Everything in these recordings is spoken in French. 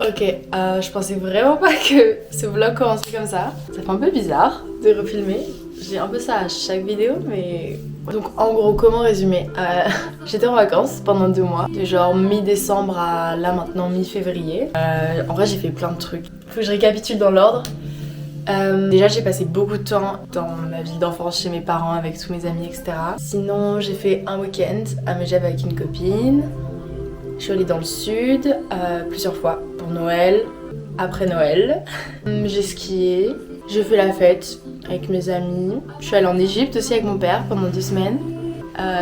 Ok, je pensais vraiment pas que ce vlog commencerait comme ça. Ça fait un peu bizarre de refilmer. J'ai un peu ça à chaque vidéo, mais... Donc en gros, comment résumer, j'étais en vacances pendant 2 mois, de genre mi-décembre à là maintenant mi-février. En vrai j'ai fait plein de trucs. Faut que je récapitule dans l'ordre. Déjà j'ai passé beaucoup de temps dans ma ville d'enfance chez mes parents avec tous mes amis, etc. Sinon j'ai fait un week-end à Megève avec une copine. Je suis allée dans le sud plusieurs fois pour Noël, après Noël. J'ai skié, j'ai fait la fête avec mes amis. Je suis allée en Égypte aussi avec mon père pendant 2 semaines.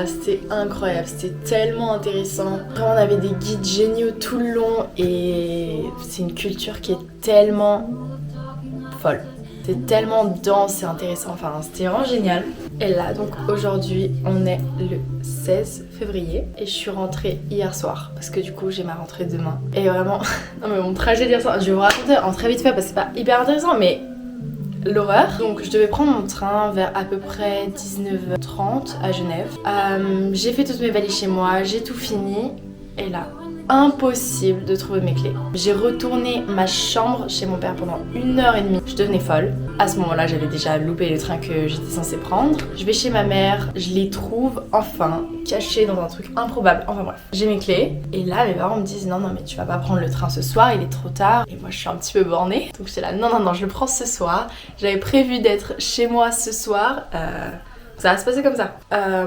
C'était incroyable, c'était tellement intéressant. Vraiment, on avait des guides géniaux tout le long et c'est une culture qui est tellement folle. C'est tellement dense et intéressant, enfin c'était vraiment génial. Et là donc aujourd'hui on est le 16 février et je suis rentrée hier soir parce que du coup j'ai ma rentrée demain. Et vraiment, non mais mon trajet d'hier soir, je vais vous raconter en très vite fait parce que c'est pas hyper intéressant mais l'horreur. Donc je devais prendre mon train vers à peu près 19h30 à Genève. J'ai fait toutes mes valises chez moi, j'ai tout fini et là... impossible de trouver mes clés. J'ai retourné ma chambre chez mon père pendant 1h30. Je devenais folle. À ce moment-là, j'avais déjà loupé le train que j'étais censée prendre. Je vais chez ma mère, je les trouve enfin cachées dans un truc improbable. Enfin bref, j'ai mes clés. Et là, mes parents me disent non mais tu vas pas prendre le train ce soir, il est trop tard. Et moi, je suis un petit peu bornée. Donc j'étais là non, je le prends ce soir. J'avais prévu d'être chez moi ce soir. Ça va se passer comme ça.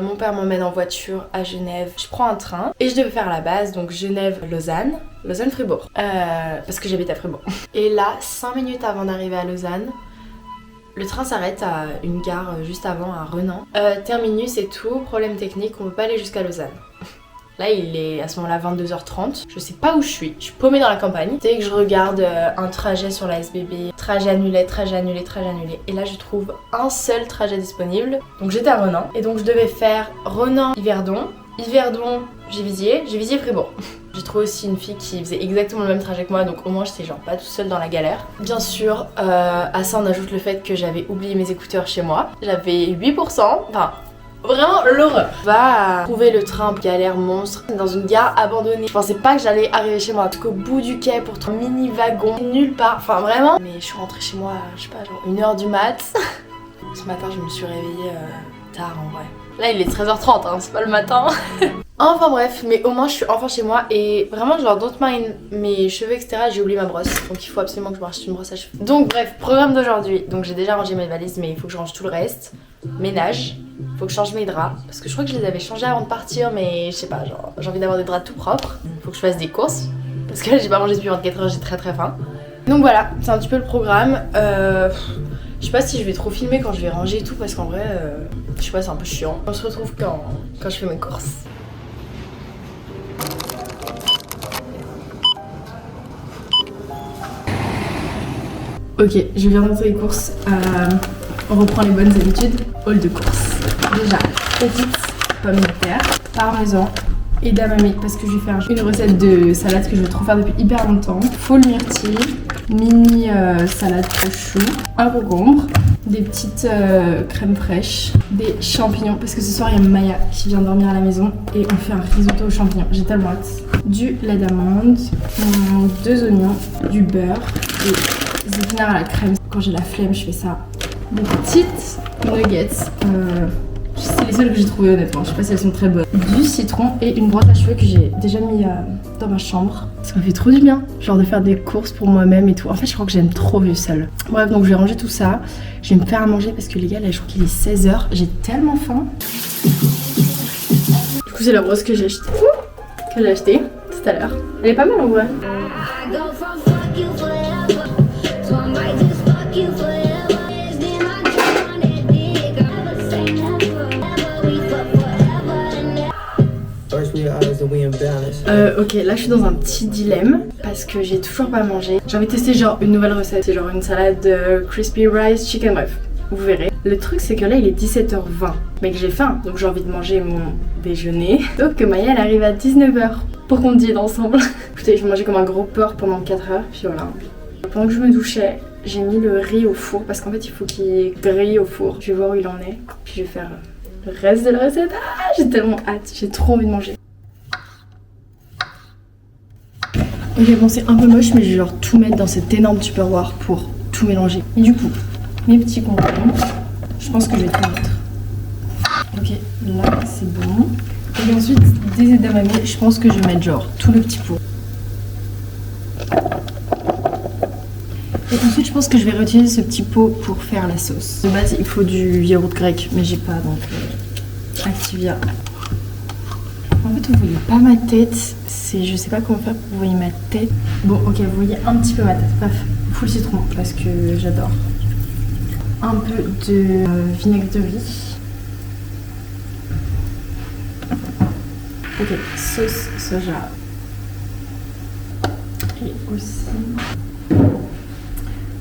Mon père m'emmène en voiture à Genève. Je prends un train et je devais faire la base, donc Genève-Lausanne, Lausanne-Fribourg. Parce que j'habite à Fribourg. Et là, 5 minutes avant d'arriver à Lausanne, le train s'arrête à une gare juste avant, à Renan. Terminus et tout, problème technique, on peut pas aller jusqu'à Lausanne. Là, il est à ce moment-là 22h30. Je sais pas où je suis paumée dans la campagne. Dès que je regarde un trajet sur la SBB, trajet annulé. Et là, je trouve un seul trajet disponible. Donc j'étais à Renan. Et donc je devais faire Renan-Yverdon. Yverdon, Juvisy, Fribourg. J'ai trouvé aussi une fille qui faisait exactement le même trajet que moi. Donc au moins, j'étais genre pas toute seule dans la galère. Bien sûr, à ça, on ajoute le fait que j'avais oublié mes écouteurs chez moi. J'avais 8%. Enfin... vraiment l'horreur. Va trouver le train, galère monstre, dans une gare abandonnée. Je pensais pas que j'allais arriver chez moi, jusqu'au bout du quai pour trouver un mini wagon, nulle part, enfin vraiment. Mais je suis rentrée chez moi, je sais pas, genre 1h du mat. Ce matin, je me suis réveillée tard en vrai. Là, il est 13h30, hein, c'est pas le matin. Enfin bref, mais au moins je suis enfin chez moi et vraiment genre don't mind mes cheveux etc, j'ai oublié ma brosse donc il faut absolument que je me rachète une brosse à cheveux. Donc bref, programme d'aujourd'hui, donc j'ai déjà rangé mes valises mais il faut que je range tout le reste. Ménage, faut que je change mes draps parce que je crois que je les avais changés avant de partir mais je sais pas, genre j'ai envie d'avoir des draps tout propres. Faut que je fasse des courses parce que là j'ai pas mangé depuis 24 heures, j'ai très faim. Donc voilà, c'est un petit peu le programme. Je sais pas si je vais trop filmer quand je vais ranger et tout parce qu'en vrai, je sais pas, c'est un peu chiant. On se retrouve quand je fais mes courses. Ok, je viens de faire les courses. On reprend les bonnes habitudes. Hall de courses. Déjà, petite pomme de terre, parmesan et d'amami parce que je vais faire une recette de salade que je veux trop faire depuis hyper longtemps. Full myrtille, mini salade au chou, un concombre, des petites crèmes fraîches, des champignons parce que ce soir il y a Maya qui vient dormir à la maison et on fait un risotto aux champignons. J'ai tellement hâte. Du lait d'amande, 2 oignons, du beurre et des épinards à la crème. Quand j'ai la flemme, je fais ça. Des petites nuggets. C'est les seules que j'ai trouvées honnêtement. Je sais pas si elles sont très bonnes. Du citron et une brosse à cheveux que j'ai déjà mis dans ma chambre. Ça me fait trop du bien. Genre de faire des courses pour moi-même et tout. En fait, je crois que j'aime trop vivre seule. Bref, donc je vais ranger tout ça. Je vais me faire à manger parce que les gars, là, je crois qu'il est 16h. J'ai tellement faim. Du coup, c'est la brosse que j'ai achetée. Que j'ai achetée tout à l'heure. Elle est pas mal en vrai. Ok, là je suis dans un petit dilemme parce que j'ai toujours pas mangé. J'ai envie de tester genre une nouvelle recette, c'est genre une salade crispy rice chicken, bref, vous verrez. Le truc c'est que là il est 17h20, mais que j'ai faim, donc j'ai envie de manger mon déjeuner. Sauf que Maya elle arrive à 19h pour qu'on dîne ensemble. Écoutez, je mangeais comme un gros porc pendant 4 heures, puis voilà. Pendant que je me douchais, j'ai mis le riz au four parce qu'en fait il faut qu'il grille au four. Je vais voir où il en est, puis je vais faire le reste de la recette. Ah, j'ai tellement hâte, j'ai trop envie de manger. Ok, bon, c'est un peu moche, mais je vais genre tout mettre dans cet énorme tupperware pour tout mélanger. Et du coup, mes petits concombres, je pense que je vais tout mettre. Ok, là c'est bon. Et ensuite, des edamame, je pense que je vais mettre genre tout le petit pot. Et ensuite, je pense que je vais réutiliser ce petit pot pour faire la sauce. De base, il faut du yaourt grec, mais j'ai pas, donc Activia. En fait, vous voyez pas ma tête. Je sais pas comment faire pour que vous voyez ma tête. Bon, ok, vous voyez un petit peu ma tête. Bref, full citron parce que j'adore. Un peu de vinaigre de riz. Ok, sauce soja. Et aussi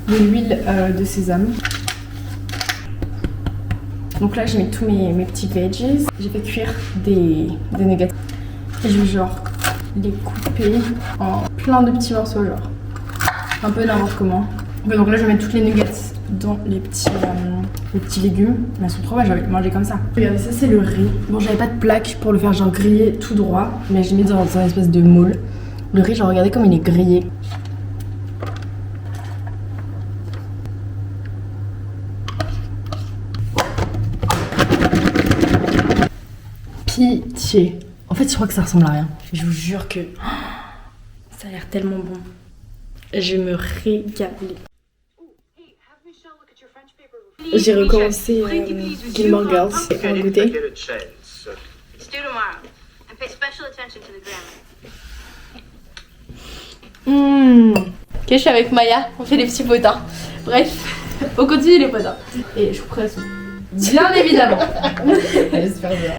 de l'huile de sésame. Donc là, je mets tous mes petits veggies. J'ai fait cuire des nuggets. Et je vais genre les couper en plein de petits morceaux, genre un peu n'importe comment. Okay, donc là, je vais mettre toutes les nuggets dans les petits légumes. Mais elles sont trop bonnes, j'ai envie de manger comme ça. Regardez, ça c'est le riz. Bon, j'avais pas de plaque pour le faire genre griller tout droit, mais je l'ai mis dans un espèce de moule. Le riz, genre regardez comme il est grillé. Pitié. En fait, je crois que ça ressemble à rien. Je vous jure que ça a l'air tellement bon. Je vais me régaler. J'ai recommencé Gilmore Girls pour un goûter. Ok, je suis avec Maya, on fait des petits potins. Bref, on continue les potins. Et je vous presse bien évidemment. J'espère bien.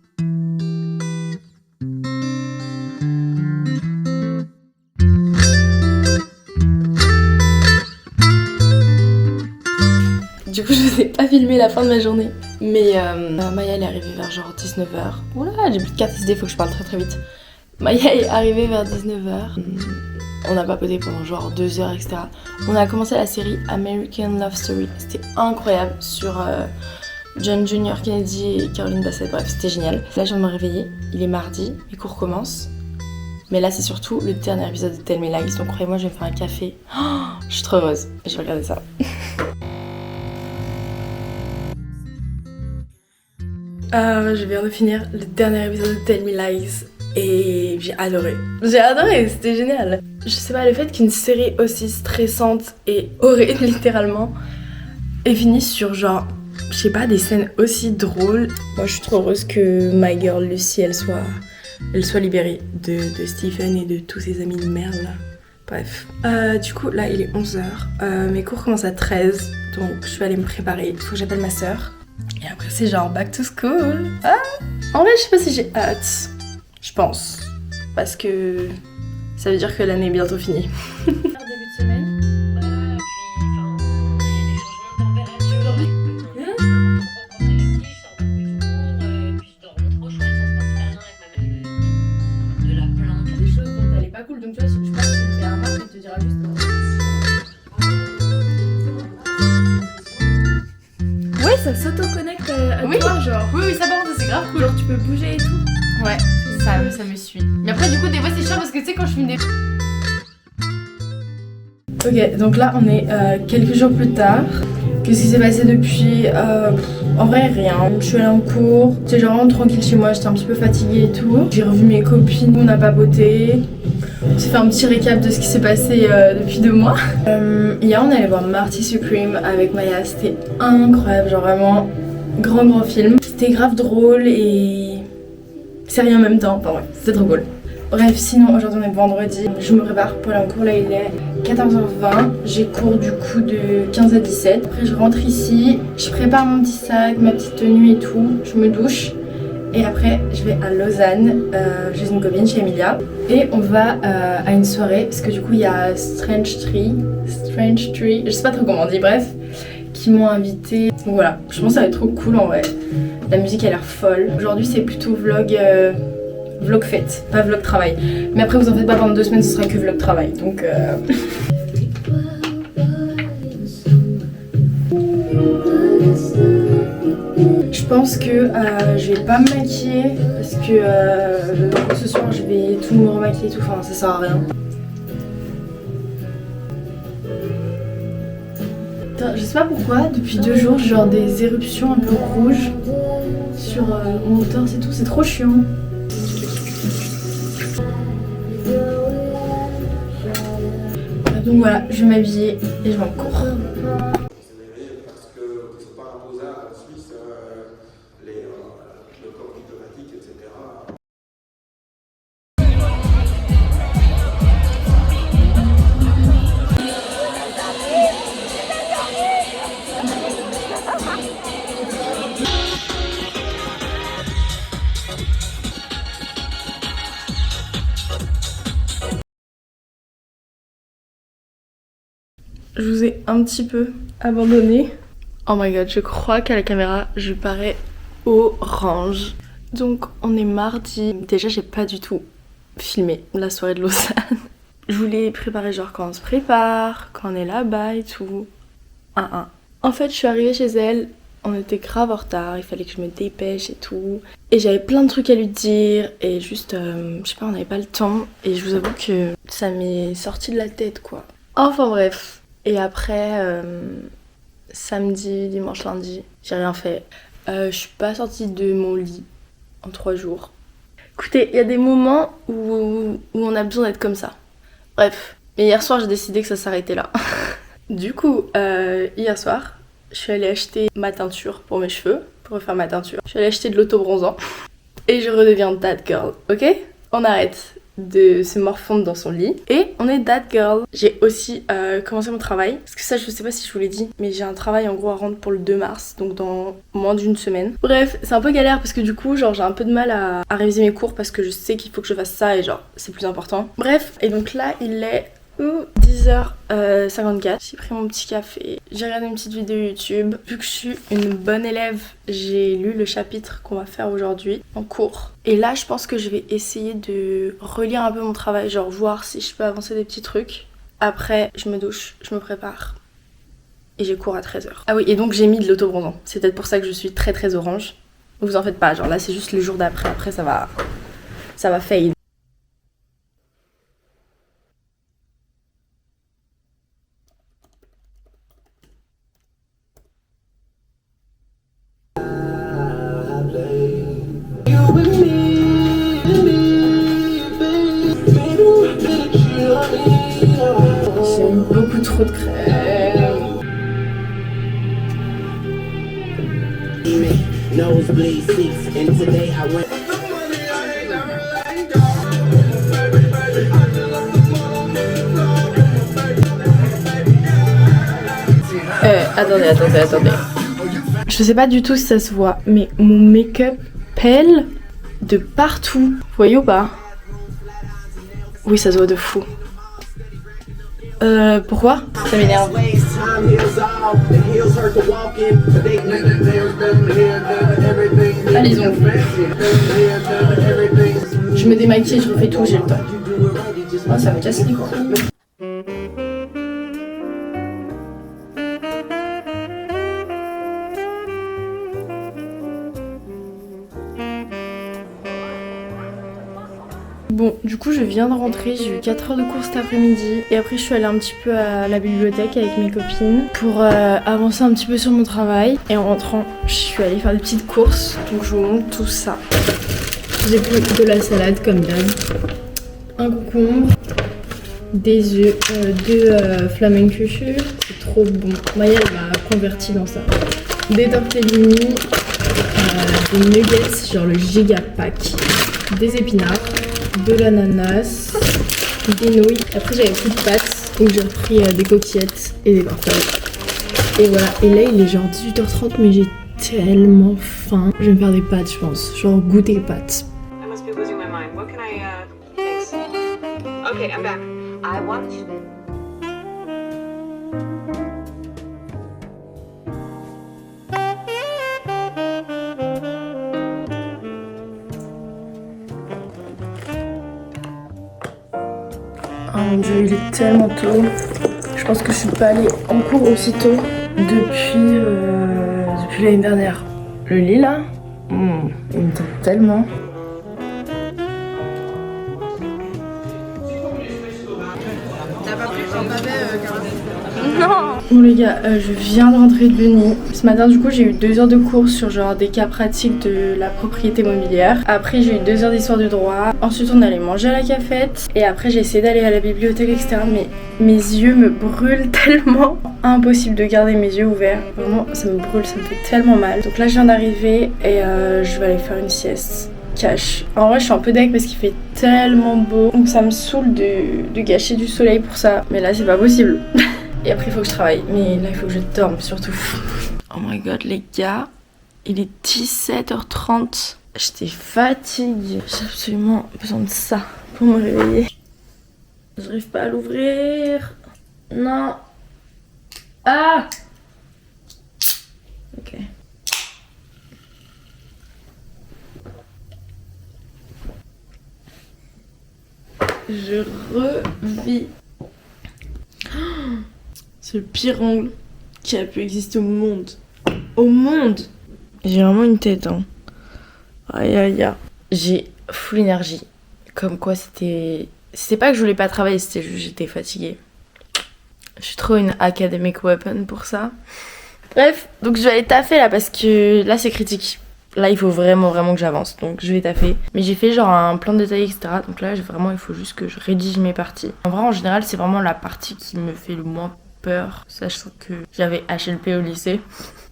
Du coup, je vous ai pas filmé la fin de ma journée. Mais Maya, elle est arrivée vers genre 19h. Oula, j'ai plus de carte SD, faut que je parle très très vite. Maya est arrivée vers 19h. On a papoté pendant genre 2 heures, etc. On a commencé la série American Love Story. C'était incroyable sur John Jr. Kennedy et Caroline Bassett. Bref, c'était génial. Là, je viens de me réveiller. Il est mardi, les cours commencent. Mais là, c'est surtout le dernier épisode de Tell Me Lies. Donc, croyez-moi, je vais me faire un café. Oh, je suis trop heureuse. Je vais regarder ça. Je viens de finir le dernier épisode de Tell Me Lies et j'ai adoré. J'ai adoré, c'était génial. Je sais pas, le fait qu'une série aussi stressante et horrible littéralement ait fini sur genre, je sais pas, des scènes aussi drôles. Moi je suis trop heureuse que My Girl Lucy elle soit libérée de Stephen et de tous ses amis de merde là. Bref. Du coup là il est 11h, mes cours commencent à 13, donc je vais aller me préparer, il faut que j'appelle ma soeur. Et après c'est genre back to school. Ah, en vrai je sais pas si j'ai hâte. Je pense. Parce que ça veut dire que l'année est bientôt finie. Début de semaine. Puis enfin, il y a des changements de température. Puis je dors trop chouette, ça se passe très bien avec ma mère. De la plante. Des choses dont elle est pas cool. Donc tu vois, je pense que tu le fais à Marc, il te dira juste. Ouais, ça s'auto-connecte à toi, genre. Oui, ça par contre, c'est grave cool. Genre, tu peux bouger et tout. Ouais, ça me suit. Mais après, du coup, des fois, c'est chiant parce que tu sais, quand je filme des. Ok, donc là, on est quelques jours plus tard. Qu'est-ce qui s'est passé depuis en vrai, rien. Je suis allée en cours. J'étais genre vraiment tranquille chez moi, j'étais un petit peu fatiguée et tout. J'ai revu mes copines, on a papoté. On s'est fait un petit récap de ce qui s'est passé depuis 2 mois. Hier, on allait voir Marty Supreme avec Maya. C'était incroyable, genre vraiment grand film. C'était grave drôle et sérieux en même temps. Enfin ouais, c'était trop cool. Bref, sinon aujourd'hui on est vendredi. Je me prépare pour aller en cours. Là, il est 14h20. J'ai cours du coup de 15 à 17. Après, je rentre ici. Je prépare mon petit sac, ma petite tenue et tout. Je me douche. Et après, je vais à Lausanne, chez une copine, chez Emilia. Et on va à une soirée, parce que du coup, il y a Strange Tree, je sais pas trop comment on dit, bref, qui m'ont invité. Donc voilà, je pense que ça va être trop cool en vrai. La musique a l'air folle. Aujourd'hui, c'est plutôt vlog fête, pas vlog travail. Mais après, vous en faites pas, pendant 2 semaines, ce sera que vlog travail. Donc je pense que je vais pas me maquiller parce que ce soir je vais tout me remaquiller et tout, enfin ça sert à rien. Putain, je sais pas pourquoi, depuis 2 jours, j'ai genre des éruptions un peu rouges sur mon torse et tout, c'est trop chiant. Donc voilà, je vais m'habiller et je vais en cours. Parce que c'est pas imposé à la Suisse, le corps diplomatique, etc. Je vous ai un petit peu abandonné. Oh my god, je crois qu'à la caméra, je parais orange. Donc on est mardi. Déjà, j'ai pas du tout filmé la soirée de Lausanne. Je voulais préparer genre quand on se prépare, quand on est là-bas et tout. En fait, je suis arrivée chez elle, on était grave en retard, il fallait que je me dépêche et tout. Et j'avais plein de trucs à lui dire et juste, je sais pas, on n'avait pas le temps. Et je vous avoue que ça m'est sorti de la tête quoi. Enfin bref. Et après, samedi, dimanche, lundi, j'ai rien fait. Je suis pas sortie de mon lit en 3 jours. Écoutez, il y a des moments où on a besoin d'être comme ça. Bref, et hier soir j'ai décidé que ça s'arrêtait là. Du coup, hier soir, je suis allée acheter ma teinture pour mes cheveux, pour refaire ma teinture. Je suis allée acheter de l'auto-bronzant et je redeviens that girl, ok? On arrête de se morfondre dans son lit et on est that girl. J'ai aussi commencé mon travail, parce que ça je sais pas si je vous l'ai dit, mais j'ai un travail en gros à rendre pour le 2 mars, donc dans moins d'une semaine. Bref, c'est un peu galère parce que du coup genre j'ai un peu de mal à réviser mes cours parce que je sais qu'il faut que je fasse ça et genre c'est plus important. Bref, et donc là il est 10h54, j'ai pris mon petit café, j'ai regardé une petite vidéo YouTube. Vu que je suis une bonne élève, j'ai lu le chapitre qu'on va faire aujourd'hui en cours. Et là je pense que je vais essayer de relire un peu mon travail, genre voir si je peux avancer des petits trucs. Après je me douche, je me prépare et j'ai cours à 13h. Ah oui, et donc j'ai mis de l'auto-bronzant, c'est peut-être pour ça que je suis très orange. Vous en faites pas, genre là c'est juste le jour d'après, après ça va fade. J'ai mis beaucoup trop de crème. Attendez. Je sais pas du tout si ça se voit, mais mon make-up pèle de partout. Vous voyez ou pas? Oui, ça se voit de fou. Pourquoi? Ça m'énerve. Allez-y. Je me démaquille, je refais tout, j'ai le temps. Oh, ça me casse les couilles. Bon, du coup je viens de rentrer, j'ai eu 4 heures de cours cet après-midi et après je suis allée un petit peu à la bibliothèque avec mes copines pour avancer un petit peu sur mon travail. Et en rentrant, je suis allée faire des petites courses, donc je vous montre tout ça. J'ai pris de la salade comme d'hab, un concombre, des œufs, 2 flamencuchures, c'est trop bon. Maya elle m'a converti dans ça. Des tortellini, des nuggets, genre le giga pack, des épinards, de l'ananas, des nouilles. Après j'avais plus de pâtes, donc j'ai repris des coquillettes et des parfaits. Et voilà, et là il est genre 18h30 mais j'ai tellement faim. Je vais me faire des pâtes je pense, genre goûter pâtes. I must be losing my mind. What can I fix? Okay, I'm back. I want you. Oh mon dieu, il est tellement tôt. Je pense que je suis pas allée en cours aussitôt depuis l'année dernière. Le lit là, il me tente tellement. T'as pas pris un pavé, Caroline? Non. Bon les gars, je viens de rentrer de l'uni. Ce matin du coup j'ai eu 2 heures de cours sur genre des cas pratiques de la propriété immobilière. Après j'ai eu 2 heures d'histoire du droit. Ensuite on allait manger à la cafette. Et après j'ai essayé d'aller à la bibliothèque etc. Mais mes yeux me brûlent tellement. Impossible de garder mes yeux ouverts. Vraiment ça me brûle, ça me fait tellement mal. Donc là je viens d'arriver et je vais aller faire une sieste. Cash. En vrai je suis un peu deg parce qu'il fait tellement beau. Donc ça me saoule de gâcher du soleil pour ça. Mais là c'est pas possible. Et après il faut que je travaille. Mais là il faut que je dorme surtout. Oh my god les gars. Il est 17h30. J'étais fatiguée. J'ai absolument besoin de ça pour me réveiller. J'arrive pas à l'ouvrir. Non. Ah. Ok. Je revis. C'est le pire angle qui a pu exister au monde. Au monde. J'ai vraiment une tête, hein. Aïe aïe aïe. J'ai full énergie. Comme quoi c'était... C'était pas que je voulais pas travailler, c'était juste que j'étais fatiguée. Je suis trop une academic weapon pour ça. Bref, donc je vais aller taffer là parce que là c'est critique. Là il faut vraiment que j'avance, donc je vais taffer. Mais j'ai fait genre un plan détaillé etc. Donc là vraiment il faut juste que je rédige mes parties. En vrai en général c'est vraiment la partie qui me fait le moins peur, sachant que j'avais HLP au lycée.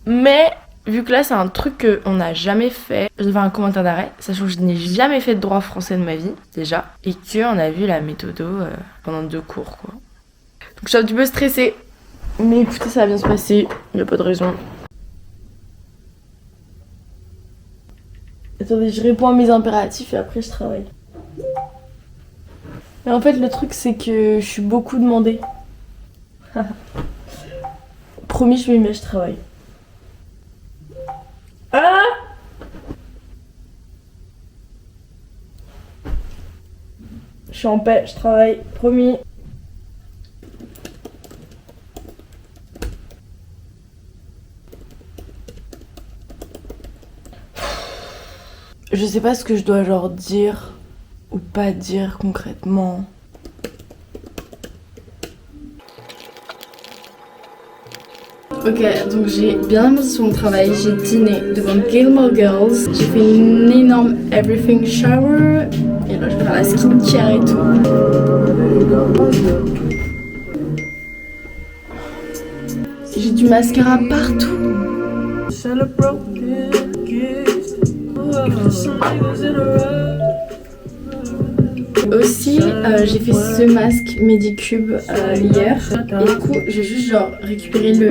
Mais vu que là c'est un truc qu'on n'a jamais fait, je vais faire un commentaire d'arrêt, sachant que je n'ai jamais fait de droit français de ma vie déjà. Et qu'on a vu la méthodo pendant 2 cours quoi. Donc je suis un petit peu stressée. Mais écoutez ça va bien se passer, il n'y a pas de raison. Attendez, je réponds à mes impératifs et après je travaille. Mais en fait, le truc, c'est que je suis beaucoup demandée. Promis, je m'y mets, je travaille. Ah! Je suis en paix, je travaille, promis. Je sais pas ce que je dois genre dire ou pas dire concrètement. Ok, donc j'ai bien avancé sur mon travail, j'ai dîné devant Gilmore Girls, j'ai fait une énorme everything shower et là je vais faire la skincare et tout. J'ai du mascara partout. Aussi, j'ai fait ce masque Medicube hier et du coup j'ai juste genre récupéré le...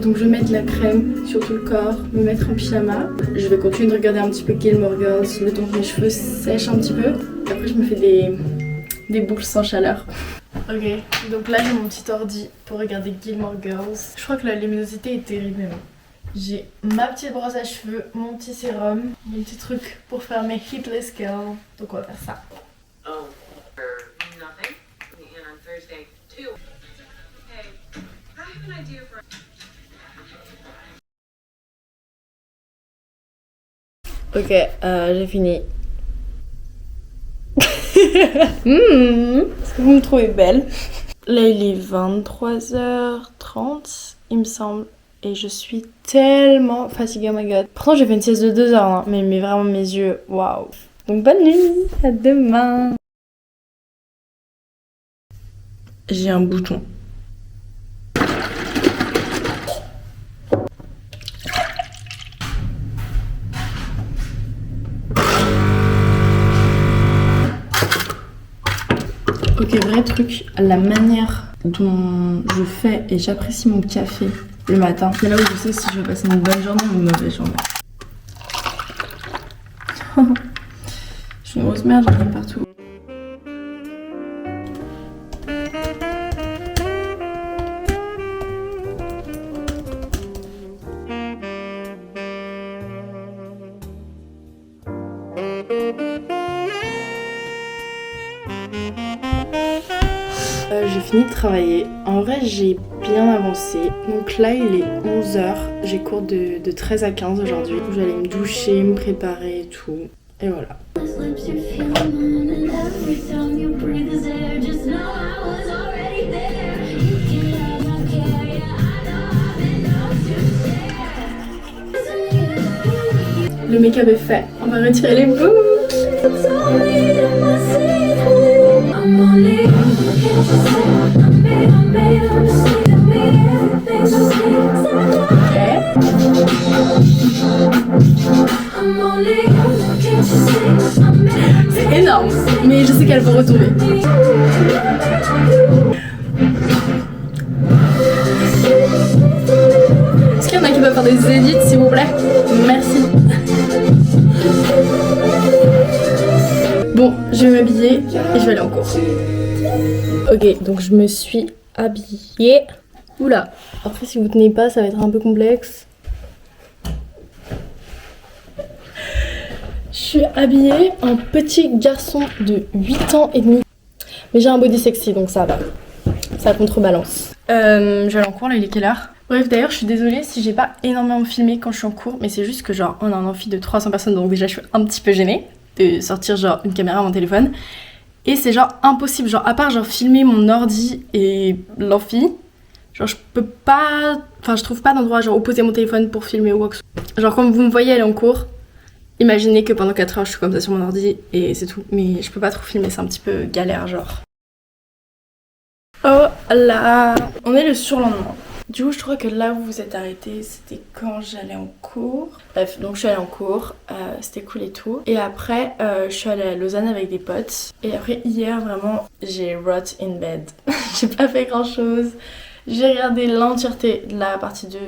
Donc je vais mettre la crème sur tout le corps, me mettre en pyjama. Je vais continuer de regarder un petit peu Gilmore Girls le temps que mes cheveux sèchent un petit peu. Et après je me fais des boucles sans chaleur. Ok, donc là j'ai mon petit ordi pour regarder Gilmore Girls. Je crois que la luminosité est terrible. J'ai ma petite brosse à cheveux, mon petit sérum, mon petit truc pour faire mes hitless girls. Donc on va faire ça. Oh, nothing. And on Thursday, too. Hey, I have an idea for... Ok, j'ai fini. Est-ce que vous me trouvez belle? Là il est 23h30 il me semble. Et je suis tellement fatiguée, oh my god. Pourtant j'ai fait une sieste de 2 heures, hein, mais vraiment mes yeux, waouh. Donc bonne nuit, à demain. J'ai un bouton. Ok, vrai truc, la manière dont je fais et j'apprécie mon café le matin, c'est là où je sais si je vais passer une bonne journée ou une mauvaise journée. Je suis une grosse merde, j'en ai partout. J'ai fini de travailler. En vrai, j'ai bien avancé. Donc là, il est 11h. J'ai cours de 13 à 15 aujourd'hui. Je vais aller me doucher, me préparer et tout. Et voilà. Le make-up est fait. On va retirer les boucles. C'est énorme, mais je sais qu'elle va retomber. Est-ce qu'il y en a qui peuvent faire des edits, s'il vous plaît? Merci. Bon, je vais m'habiller et je vais aller en cours. Ok, donc je me suis habillée. Oula, après si vous tenez pas, ça va être un peu complexe. Je suis habillée en petit garçon de 8 ans et demi. Mais j'ai un body sexy, donc ça va. Ça contrebalance. Je vais aller en cours, là il est quelle heure? Bref, d'ailleurs je suis désolée si j'ai pas énormément filmé quand je suis en cours, mais c'est juste que genre on a un amphi de 300 personnes, donc déjà je suis un petit peu gênée de sortir genre une caméra à mon téléphone. Et c'est genre impossible, genre à part genre filmer mon ordi et l'amphi, genre je peux pas, enfin je trouve pas d'endroit genre où poser mon téléphone pour filmer ou quoi que ce soit. Genre comme vous me voyez aller en cours, imaginez que pendant 4 heures je suis comme ça sur mon ordi et c'est tout. Mais je peux pas trop filmer, c'est un petit peu galère genre. Oh là, on est le surlendemain. Du coup je crois que là où vous vous êtes arrêté c'était quand j'allais en cours. Bref, donc je suis allée en cours, c'était cool et tout. Et après je suis allée à Lausanne avec des potes. Et après hier vraiment j'ai rot in bed. J'ai pas fait grand chose. J'ai regardé l'entièreté de la partie 2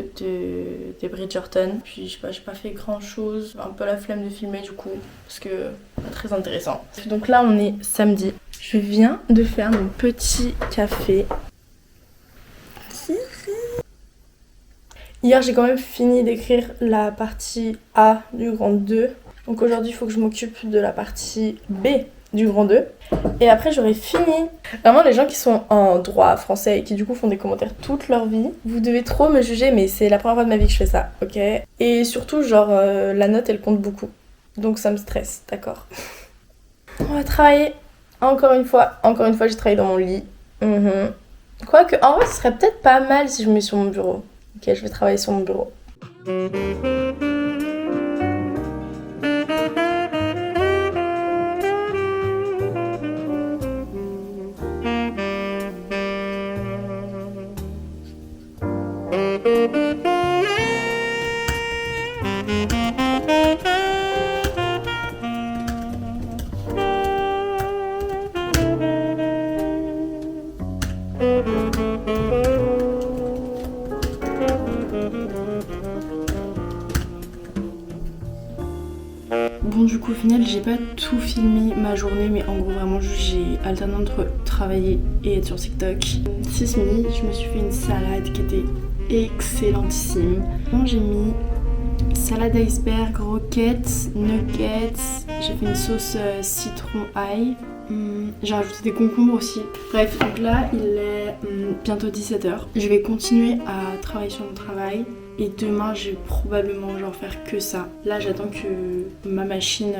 de Bridgerton. Puis je sais pas, j'ai pas fait grand chose. Un peu la flemme de filmer du coup, parce que pas très intéressant. Donc là on est samedi. Je viens de faire mon petit café. Hier j'ai quand même fini d'écrire la partie A du grand 2. Donc aujourd'hui il faut que je m'occupe de la partie B du grand 2. Et après j'aurai fini. Vraiment les gens qui sont en droit français et qui du coup font des commentaires toute leur vie, vous devez trop me juger mais c'est la première fois de ma vie que je fais ça, ok? Et surtout genre la note elle compte beaucoup. Donc ça me stresse, d'accord? On va travailler. Encore une fois j'ai travaillé dans mon lit. Quoique en vrai ce serait peut-être pas mal si je me mets sur mon bureau. Ok, je vais travailler sur mon bureau. Bon du coup au final j'ai pas tout filmé ma journée mais en gros vraiment j'ai alterné entre travailler et être sur TikTok. Ce midi je me suis fait une salade qui était excellentissime. J'ai mis salade iceberg, roquettes, nuggets, j'ai fait une sauce citron ail. J'ai rajouté des concombres aussi. Bref, donc là il est bientôt 17h. Je vais continuer à travailler sur mon travail. Et demain, je vais probablement genre faire que ça. Là, j'attends que ma machine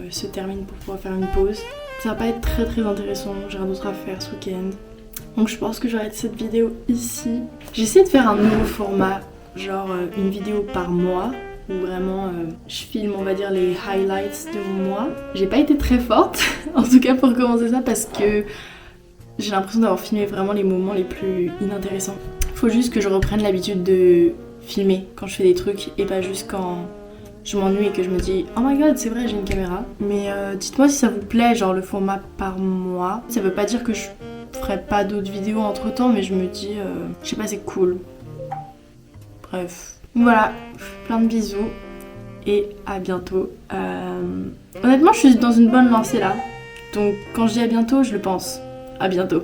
se termine pour pouvoir faire une pause. Ça va pas être très intéressant, j'ai rien d'autre à faire ce week-end. Donc je pense que j'arrête cette vidéo ici. J'essaie de faire un nouveau format, genre une vidéo par mois. Où vraiment je filme on va dire les highlights de mon mois. J'ai pas été très forte, en tout cas pour commencer ça parce que j'ai l'impression d'avoir filmé vraiment les moments les plus inintéressants. Faut juste que je reprenne l'habitude de filmer quand je fais des trucs et pas juste quand je m'ennuie et que je me dis oh my god c'est vrai j'ai une caméra. Mais dites-moi si ça vous plaît genre le format par mois. Ça veut pas dire que je ferai pas d'autres vidéos entre temps mais je me dis je sais pas c'est cool. Bref. Voilà, plein de bisous et à bientôt. Honnêtement je suis dans une bonne lancée là. Donc quand je dis à bientôt je le pense. À bientôt.